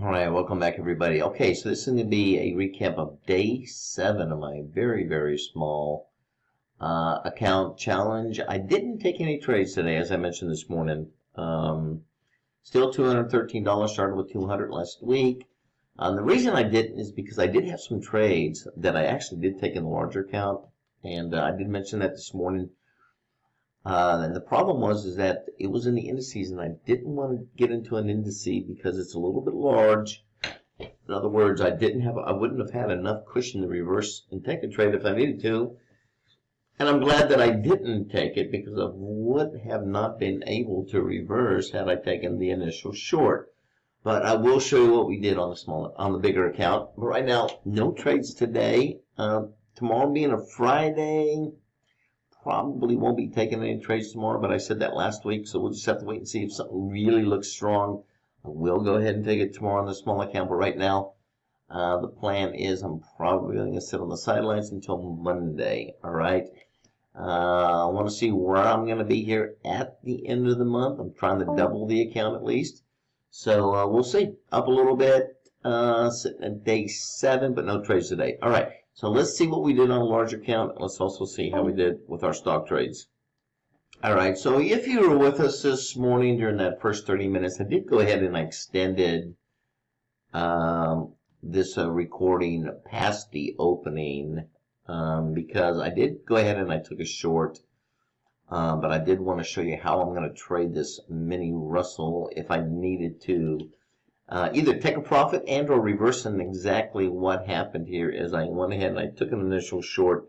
All right, welcome back, everybody. Okay, so this is going to be a recap of day 7 of my very, very small account challenge. I didn't take any trades today, as I mentioned this morning. Still $213, started with 200 last week. The reason I didn't is because I did have some trades that I actually did take in the larger account, and I did mention that this morning. And the problem was that it was in the indices, and I didn't want to get into an indice because it's a little bit large. In other words, I wouldn't have had enough cushion to reverse and take a trade if I needed to. And I'm glad that I didn't take it because I would have not been able to reverse had I taken the initial short. But I will show you what we did on the bigger account. But right now, no trades today. Tomorrow being a Friday, probably won't be taking any trades tomorrow, but I said that last week, so we'll just have to wait and see if something really looks strong. I will go ahead and take it tomorrow on the small account, but right now, the plan is I'm probably going to sit on the sidelines until Monday, all right? I want to see where I'm going to be here at the end of the month. I'm trying to double the account at least. So we'll see. Up a little bit, sitting at day 7, but no trades today. All right. So let's see what we did on a large account. Let's also see how we did with our stock trades. All right, so if you were with us this morning during that first 30 minutes, I did go ahead and I extended this recording past the opening because I did go ahead and I took a short, but I did want to show you how I'm going to trade this mini Russell if I needed to. Either take a profit and or reverse, and exactly what happened here is I went ahead and I took an initial short.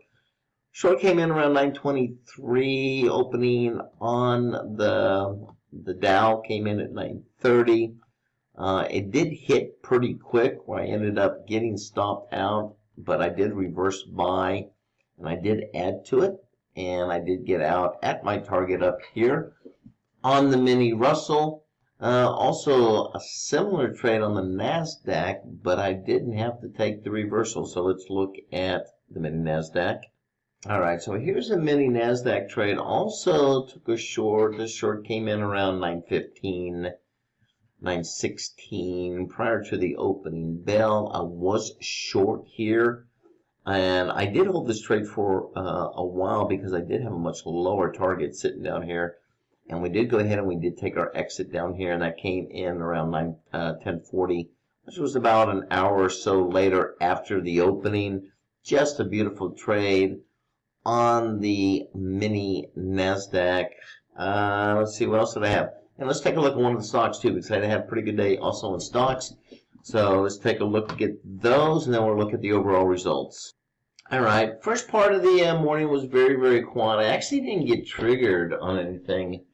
Short came in around 923, opening on the Dow came in at 930. It did hit pretty quick where I ended up getting stopped out, but I did reverse buy and I did add to it, and I did get out at my target up here on the mini Russell. Also a similar trade on the NASDAQ, but I didn't have to take the reversal. So let's look at the mini NASDAQ. All right, so here's a mini NASDAQ trade. Also took a short. This short came in around 915, 916 prior to the opening bell. I was short here, and I did hold this trade for a while because I did have a much lower target sitting down here. And we did go ahead and we did take our exit down here, and that came in around 10:40, which was about an hour or so later after the opening. Just a beautiful trade on the mini NASDAQ. Let's see, what else did I have? And let's take a look at one of the stocks too, because I had a pretty good day also in stocks. So let's take a look at those, and then we'll look at the overall results. All right, first part of the morning was very, very quiet. I actually didn't get triggered on anything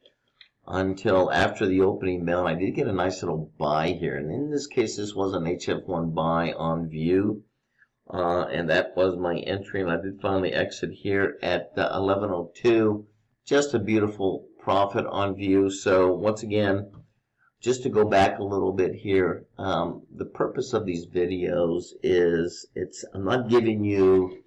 until after the opening bell. I did get a nice little buy here, and in this case this was an HF1 buy on view, and that was my entry, and I did finally exit here at 11:02. Just a beautiful profit on view. So once again, just to go back a little bit here, the purpose of these videos is I'm not giving you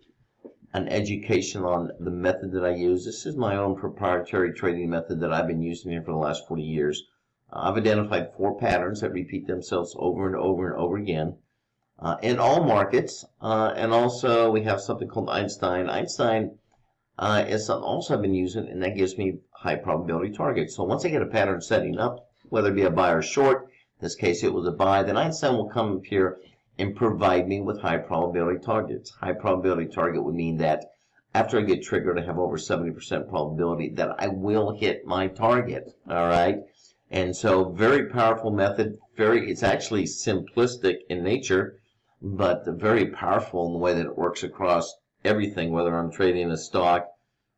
an education on the method that I use. This is my own proprietary trading method that I've been using here for the last 40 years. I've identified 4 patterns that repeat themselves over and over and over again in all markets. And also we have something called Einstein. Einstein is something also I've been using, and that gives me high probability targets. So once I get a pattern setting up, whether it be a buy or short, in this case it was a buy, then Einstein will come up here and provide me with high probability targets. High probability target would mean that after I get triggered, I have over 70% probability that I will hit my target. All right. And so very powerful method. It's actually simplistic in nature, but very powerful in the way that it works across everything, whether I'm trading a stock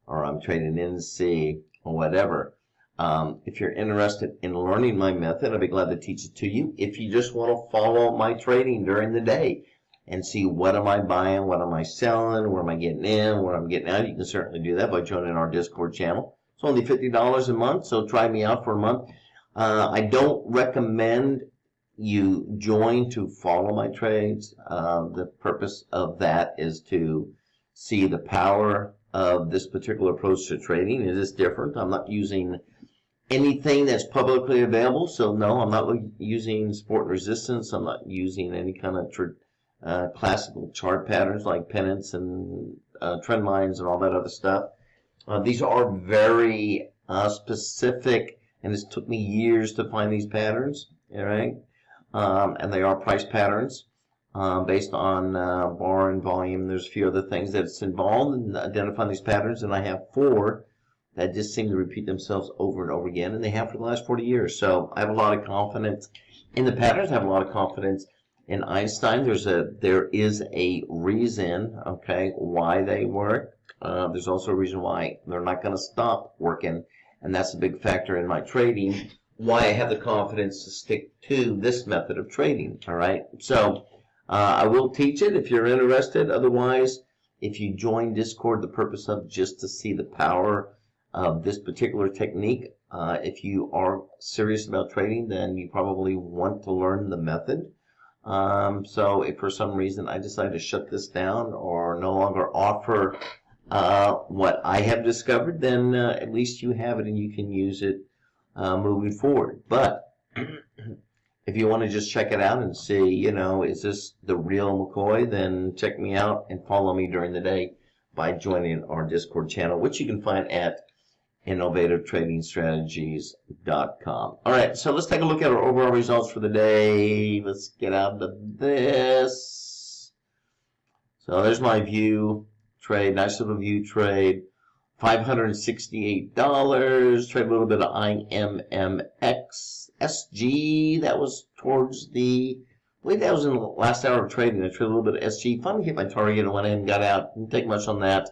or I'm trading an indice or whatever. If you're interested in learning my method, I'd be glad to teach it to you. If you just want to follow my trading during the day and see what am I buying, what am I selling, where am I getting in, where I'm getting out, you can certainly do that by joining our Discord channel. It's only $50 a month, so try me out for a month. I don't recommend you join to follow my trades. The purpose of that is to see the power of this particular approach to trading. It is different. I'm not using anything that's publicly available. So no, I'm not using support and resistance. I'm not using any kind of classical chart patterns like pennants and trend lines and all that other stuff. These are very specific, and it took me years to find these patterns. All right, and they are price patterns based on bar and volume. There's a few other things that's involved in identifying these patterns, and I have 4 that just seem to repeat themselves over and over again, and they have for the last 40 years. So I have a lot of confidence in the patterns. I have a lot of confidence in Einstein. There is a reason, okay, why they work. There's also a reason why they're not going to stop working, and that's a big factor in my trading, why I have the confidence to stick to this method of trading. All right, so I will teach it if you're interested. Otherwise, if you join Discord, the purpose of just to see the power of this particular technique. If you are serious about trading, then you probably want to learn the method. So if for some reason I decide to shut this down or no longer offer what I have discovered, then at least you have it and you can use it moving forward. But if you want to just check it out and see, you know, is this the real McCoy, then check me out and follow me during the day by joining our Discord channel, which you can find at innovativetradingstrategies.com. All right, so let's take a look at our overall results for the day. Let's get out of this. So there's my view trade, nice little view trade. $568. Trade a little bit of IMMX. SG, that was towards the, I believe that was in the last hour of trading. I traded a little bit of SG. Finally hit my target and went ahead and got out. Didn't take much on that.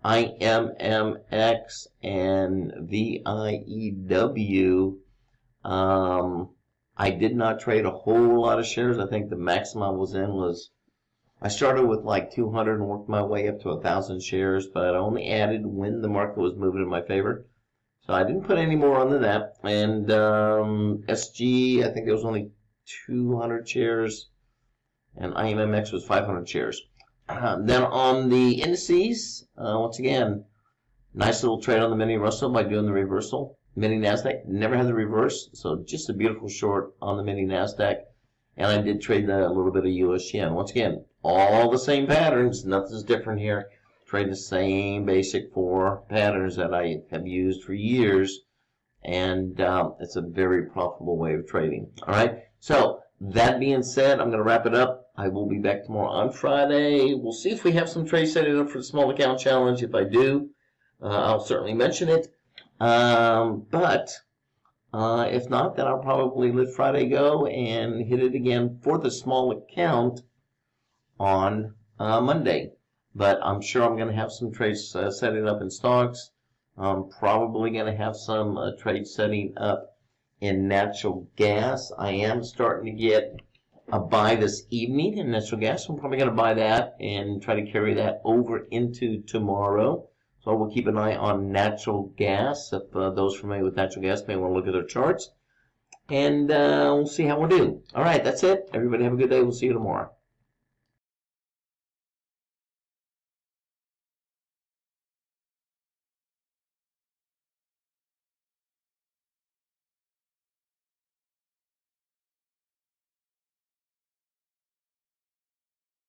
IMMX and VIEW. I did not trade a whole lot of shares. I think the maximum I was in was, I started with like 200 and worked my way up to 1,000 shares, but I only added when the market was moving in my favor. So I didn't put any more onto that. And SG, I think there was only 200 shares, and IMMX was 500 shares. Then on the indices, once again, nice little trade on the mini Russell by doing the reversal. Mini NASDAQ, never had the reverse, so just a beautiful short on the mini NASDAQ. And I did trade a little bit of US yen. Once again, all the same patterns, nothing's different here. Trade the same basic 4 patterns that I have used for years, and it's a very profitable way of trading. All right, so that being said, I'm going to wrap it up. I will be back tomorrow on Friday. We'll see if we have some trades set up for the small account challenge. If I do, I'll certainly mention it. But if not, then I'll probably let Friday go and hit it again for the small account on Monday. But I'm sure I'm going to have some trades setting up in stocks. I'm probably going to have some trades setting up in natural gas. I am starting to get a buy this evening in natural gas. I'm probably going to buy that and try to carry that over into tomorrow. So we'll keep an eye on natural gas. If those familiar with natural gas may want to look at their charts. And we'll see how we do. All right, that's it. Everybody have a good day. We'll see you tomorrow.